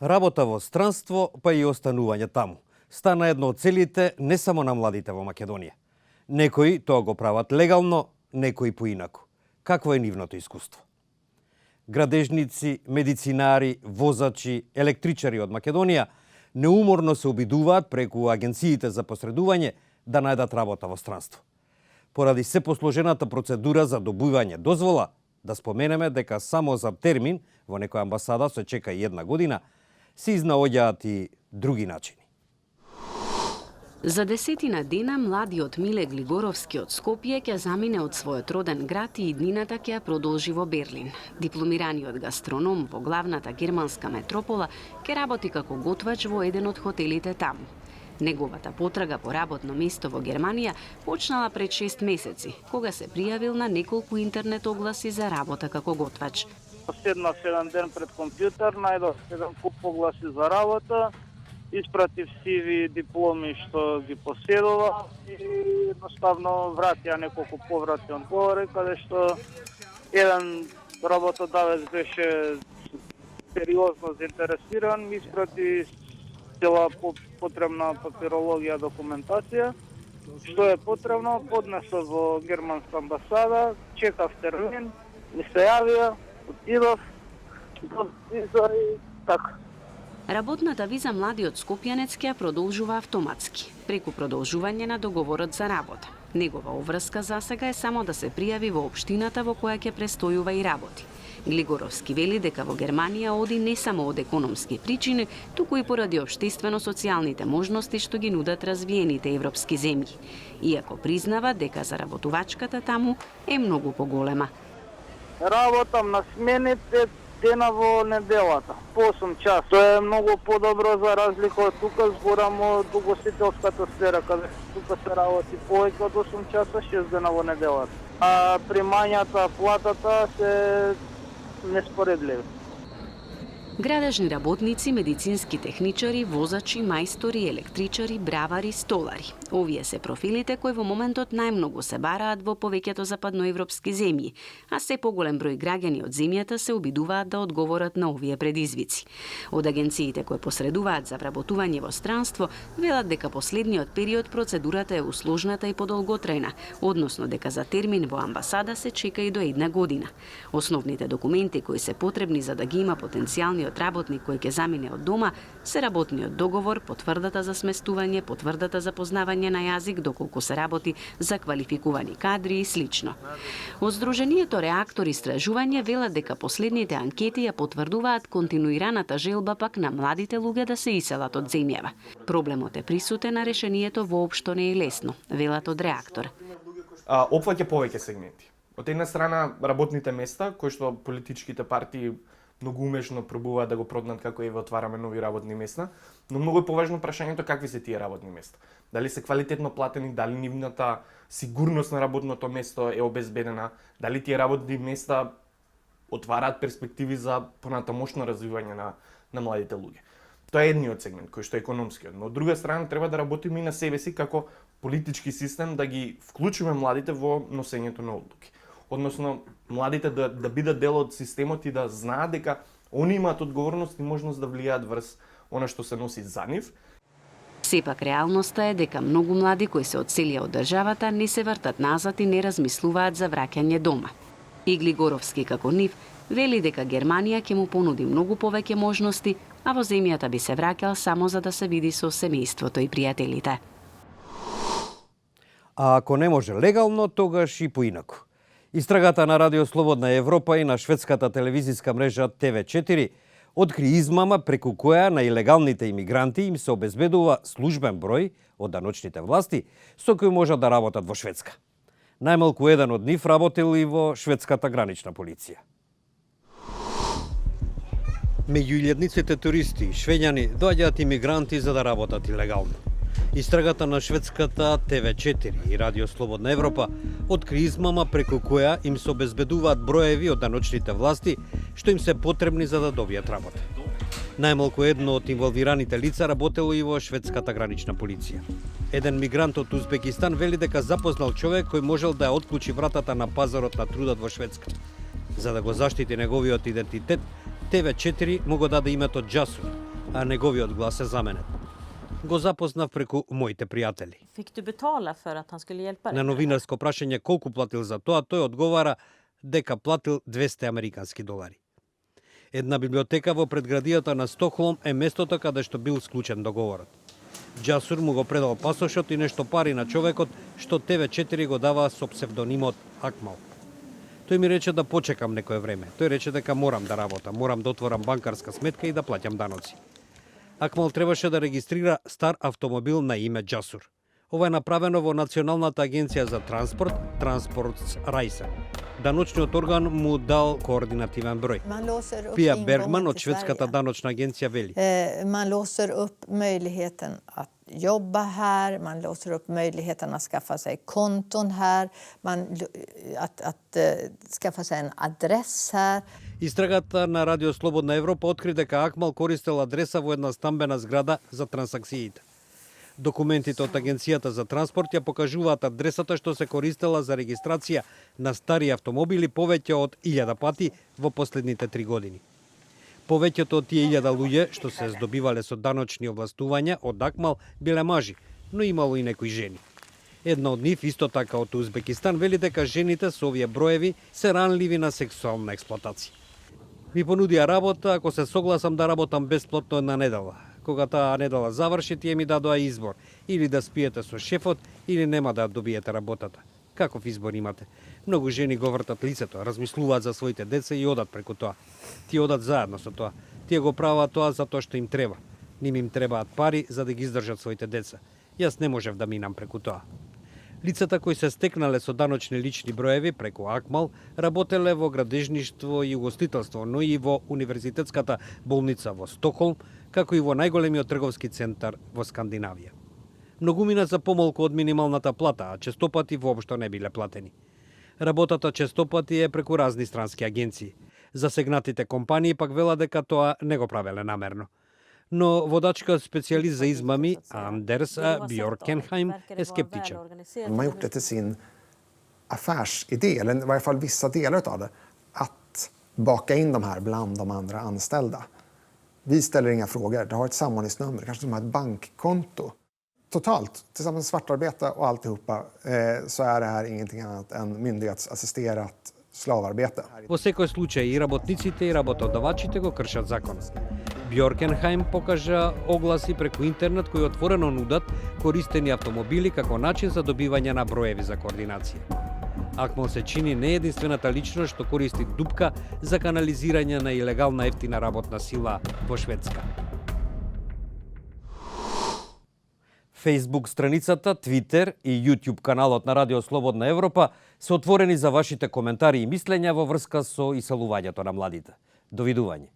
Работа во странство, па и останување таму, стана едно од целите не само на младите во Македонија. Некои тоа го прават легално, некои поинаку. Какво е нивното искуство? Градежници, медицинари, возачи, електричари од Македонија неуморно се обидуваат преку агенциите за посредување да најдат работа во странство. Поради се посложената процедура за добивање дозвола, да споменеме дека само за термин во некоја амбасада се чека и 1 година, се изнаоѓаат и други начини. За 10 дена младиот Миле Глигоровски од Скопје ќе замине од својот роден град и иднината ќе ја продолжи во Берлин. Дипломираниот гастроном во главната германска метропола ќе работи како готвач во еден од хотелите таму. Неговата потрага по работно место во Германија почнала пред 6 месеци, кога се пријавил на неколку интернет огласи за работа како готвач. Седнав еден ден пред компјутер, најдов еден куп огласи за работа, испратив CV дипломи што ги поседува и едноставно вратија неколку повратни одговори, каде што еден работодавец беше сериозно заинтересиран, ми испрати цела потребна папирологија, документација. Што е потребно, поднесов во германска амбасада, чекав термин, ми се јавија, отидов, виза и така. Работната виза младиот скопјанец ќе ја продолжува автоматски, преку продолжување на договорот за работа. Негова обврска засега е само да се пријави во општината во која ќе престојува и работи. Глигоровски вели дека во Германија оди не само од економски причини, туку и поради општествено-социјалните можности што ги нудат развиените европски земји. Иако признава дека заработувачката таму е многу поголема. Работам на смените дена во неделата, по 8 часа. Тоа е многу подобро за разлика од тука, зборам од угостителската сфера, каде тука се работи повеќе од 8 часа, 6 дена во неделата. А примањата, платата се неспоредливи. Градежни работници, медицински техничари, возачи, мајстори, електричари, бравари, столари. Овие се профилите кои во моментот најмногу се бараат во повеќето западноевропски земји, а се поголем број граѓани од земјата се обидуваат да одговорат на овие предизвици. Од агенциите кои посредуваат за вработување во странство, велат дека последниот период процедурата е усложната и подолготрајна, односно дека за термин во амбасада се чека и до 1 година. Основните документи кои се потребни за да ги има потенцијални работник кој ќе замине од дома се работниот договор, потврдата за сместување, потврдата за познавање на јазик доколку се работи за квалификувани кадри и слично. Од Сдруженијето Реактор истражување велат дека последните анкети ја потврдуваат континуираната желба пак на младите луѓе да се иселат од земјава. Проблемот е присутен, а решението воопшто не е лесно, велат од Реактор. Опфаќа повеќе сегменти. Од една страна работните места кои што политичките партии многу умешно пробуваат да го проднат како еве отвараме нови работни места, но многу е поважно прашањето какви се тие работни места. Дали се квалитетно платени, дали нивната сигурност на работното место е обезбедена, дали тие работни места отвараат перспективи за понатамошно развивање на младите луѓе. Тоа е едниот сегмент кој што е економскиот, но од друга страна треба да работиме и на себе си како политички систем да ги вклучиме младите во носењето на одлуки. Односно, младите да бидат дел од системот и да знаат дека они имаат одговорност и можност да влијаат врз она што се носи за нив. Сепак реалноста е дека многу млади кои се одселија од државата не се вртат назад и не размислуваат за враќање дома. И Глигоровски како нив вели дека Германија ќе му понуди многу повеќе можности, а во земјата би се враќал само за да се види со семејството и пријателите. А ако не може легално, тогаш и поинаку. Истрагата на Радио Слободна Европа и на шведската телевизиска мрежа TV4 откри измама преку која на илегалните имигранти им се обезбедува службен број од даночните власти со кои можат да работат во Шведска. Најмалку еден од нив работел и во шведската гранична полиција. Меѓу илјадниците туристи, швеѓани, доаѓаат имигранти за да работат илегално. Истрагата на шведската TV4 и Радио Слободна Европа откри измама преку која им се обезбедуваат броеви од даночните власти што им се потребни за да добијат работа. Најмалку едно од инволвираните лица работело и во шведската гранична полиција. Еден мигрант од Узбекистан вели дека запознал човек кој можел да ја отклучи вратата на пазарот на трудот во Шведска. За да го заштити неговиот идентитет, TV4 му го даде името Джасур, а неговиот глас е заменет. Го запознав преку моите пријатели. Fick du betala för att han skulle hjälpa dig? На новинарско прашање колку платил за тоа, тој одговара дека платил 200 американски долари. Една библиотека во предградијата на Стокхолм е местото каде што бил склучен договорот. Џасур му го предал пасошот и нешто пари на човекот што ТВ4 го дава со псевдонимот Акмал. Тој ми рече да почекам некое време. Тој рече дека морам да работам, морам да отворам банкарска сметка и да плаќам даноци. Акмал требаше да регистрира стар автомобил на име Џасур. Ова е направено во Националната агенција за транспорт, Transportsreise. Даночниот орган му дал координативен број. Пија Бергман од шведската даночна агенција вели. Man låser upp möjligheten att jobba här, man låser upp möjligheten att skaffa sig konton här, att skaffa sig en adress här. Истрагата на Радио Слободна Европа откри дека Акмал користел адреса во една стамбена зграда за трансакциите. Документите од Агенцијата за транспорт ја покажуваат адресата што се користела за регистрација на стари автомобили повеќе од 1000 пати во последните 3 години. Повеќето од тие 1000 луѓе што се здобивале со даночни овластувања од Акмал биле мажи, но имало и некои жени. Една од нив, исто така од Узбекистан, вели дека жените со овие броеви се ранливи на сексуална експлоатација. Ми понудија работа ако се согласам да работам бесплатно една недела. Кога таа недела заврши, тие ми дадоа избор. Или да спиете со шефот, или нема да добиете работата. Каков избор имате? Многу жени го вртат лицето, размислуваат за своите деца и одат преку тоа. Тие одат заедно со тоа. Тие го прават тоа затоа што им треба. Ним им требаат пари за да ги издржат своите деца. Јас не можев да минам преку тоа. Лицата кои се стекнале со даночни лични броеви преку Акмал работеле во градежништво и угостителство, но и во универзитетската болница во Стокхолм, како и во најголемиот трговски центар во Скандинавија. Многумина за помалку од минималната плата, а честопати воопшто не биле платени. Работата честопати е преку разни странски агенции. Засегнатите компании пак велат дека тоа не го правеле намерно. Но водачка специалист за измами, Anders Björkenheim, är skeptičan. De har gjort det till sin affärsidé, eller i varje fall vissa delar av det, att baka in de här bland de andra anställda. Vi ställer inga frågor, det har ett samordningsnummer, kanske som har ett bankkonto. Totalt, tillsammans med svartarbete och alltihopa, så är det här ingenting annat än myndighetsassisterat slavarbete. Во секој случај и работниците и работодавачите го кршат законот. Бjörkenheim покажа огласи преку интернет кои отворено нудат користени автомобили како начин за добивање на броеви за координација. Акмал се чини не единствената личност што користи дупка за канализирање на илегална ефтина работна сила во Шведска. Facebook страницата, Twitter и YouTube каналот на Радио Слободна Европа се отворени за вашите коментари и мислења во врска со иселувањето на младите. Довидување.